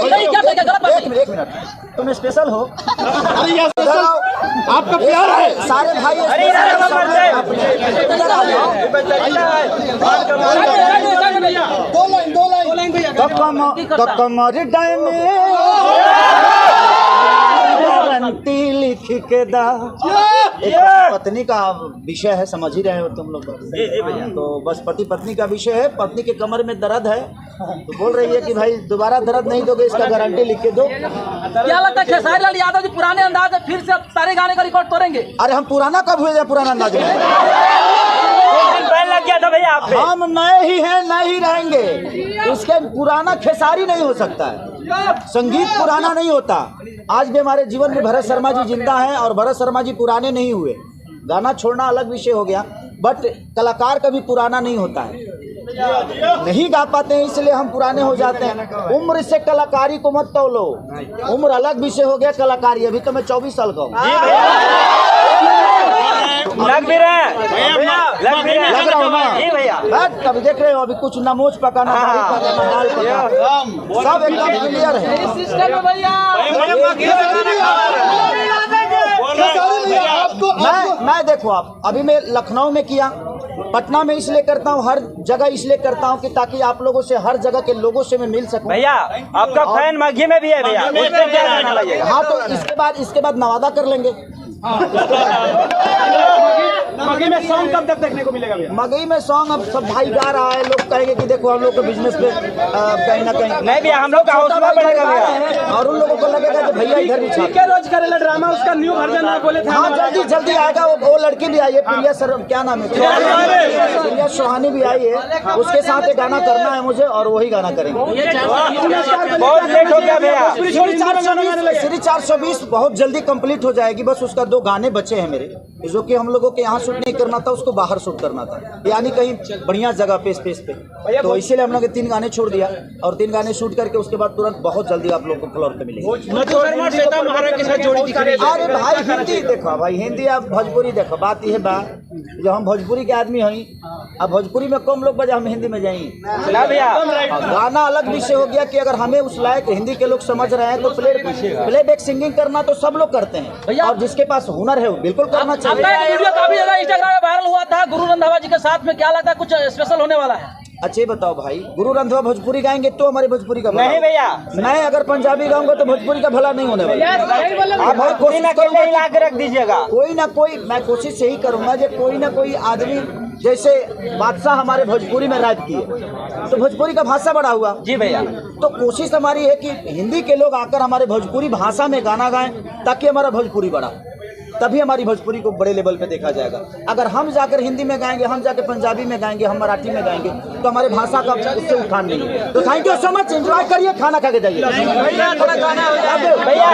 एक मिनट, तुम स्पेशल हो, आपका प्यार है, सारे भाई तो कमर गारंटी लिख के दा। पत्नी का विषय है, समझ ही रहे हो तुम लोग। तो बस पति पत्नी का विषय है, पत्नी के कमर में दर्द है तो बोल रही है कि भाई दोबारा दर्द नहीं दोगे, इसका गारंटी लिख के दो। क्या लगता है खेसारी लाल यादव जी पुराने अंदाज में फिर से सारे गाने का रिकॉर्ड तोड़ेंगे? अरे हम पुराना कब हुए, पुराना अंदाज में लग गया था भैया आप पे। हम नए ही हैं, नए ही रहेंगे। उसके पुराना खेसारी नहीं हो सकता है, संगीत पुराना नहीं होता। आज भी हमारे जीवन में भरत शर्मा जी जिंदा हैं और भरत शर्मा जी पुराने नहीं हुए। गाना छोड़ना अलग विषय हो गया, बट कलाकार कभी पुराना नहीं होता है। नहीं गा पाते हैं इसलिए हम पुराने हो जाते हैं। उम्र से कलाकारी को मत तौलो, उम्र अलग विषय हो गया, कलाकारी। अभी तो मैं 24 साल का हूँ। लग भी रहा है, लग रहा हूँ ना भैया। तब देख रहे हो, अभी कुछ ना मोच पकाना, दाल पकाना, सब एकदम क्लियर है। मैं देखो, आप अभी मैं लखनऊ में किया, पटना में इसलिए करता हूँ, हर जगह इसलिए करता हूँ कि ताकि आप लोगों से, हर जगह के लोगों से मैं मिल सकूं। भैया आपका फैन माघी में भी है भैया। हाँ, तो इसके बाद नवादा कर लेंगे। मगही में सॉन्ग कब तक देखने को मिलेगा भैया? मगही में सॉन्ग अब सब भाई गा रहा है, लोग कहेंगे कि देखो हम लोग को बिजनेस पे कहीं ना कहीं नहीं भैया, हम लोग का हौसला बढ़ेगा भैया, और उन लोगों को लगेगा कि भैया इधर भी के रोज करेला ड्रामा, उसका न्यू वर्जन आप बोले थे। हाँ, जल्दी आएगा। वो लड़की भी आई है, प्रिया सर, क्या नाम है, प्रिया सोहानी भी आई है। उसके साथ एक गाना करना है मुझे और वही गाना करेंगे। बहुत लेट हो गया भैया। श्री 420 बहुत जल्दी कंप्लीट हो जाएगी। बस उसका 2 गाने बचे हैं मेरे, जो कि हम लोगों के यहाँ शूट नहीं करना था, उसको बाहर शूट करना था, यानी कहीं बढ़िया जगह पे, स्पेस पे। तो इसीलिए हम लोग 3 गाने छोड़ दिया और 3 गाने शूट करके उसके बाद तुरंत बहुत जल्दी आप लोग को फ्लोर पे मिलेंगे। अरे भाई हिंदी देखो, भाई हिंदी आप भोजपुरी देखो। बात यह बा, जो हम भोजपुरी के आदमी हैं, अब भोजपुरी में कम लोग बजा, हम हिंदी में जाएंगे भैया। गाना अलग विषय हो गया कि अगर हमें उस लायक हिंदी के लोग समझ रहे हैं तो प्लेबैक सिंगिंग करना तो सब लोग करते हैं, और जिसके पास हुनर है वो बिल्कुल करना चाहिए। वीडियो काफी ज्यादा इंस्टाग्राम में वायरल हुआ था गुरु रंधावा जी के साथ में, क्या लगता है कुछ स्पेशल होने वाला है? अच्छे बताओ भाई, गुरु रंधावा भोजपुरी गाएंगे तो हमारे भोजपुरी का भला नहीं भैया, मैं अगर पंजाबी गाऊंगा तो भोजपुरी का भला नहीं होने वाला। आप कोशिश ला के रख दीजिएगा। कोई ना कोई, मैं कोशिश यही करूंगा कि कोई ना कोई आदमी, जैसे बादशाह हमारे भोजपुरी में राज किए तो भोजपुरी का भाषा बढ़ा हुआ। जी भैया, तो कोशिश हमारी है कि हिंदी के लोग आकर हमारे भोजपुरी भाषा में गाना गाएं ताकि हमारा भोजपुरी बढ़ा, तभी हमारी भोजपुरी को बड़े लेवल पे देखा जाएगा। अगर हम जाकर हिंदी में गाएंगे, हम जाकर पंजाबी में गाएंगे, हम मराठी में गाएंगे तो हमारे भाषा का उससे उठान नहीं है। तो thank you so much, enjoy करिए, खाना खा के जाइए भैया।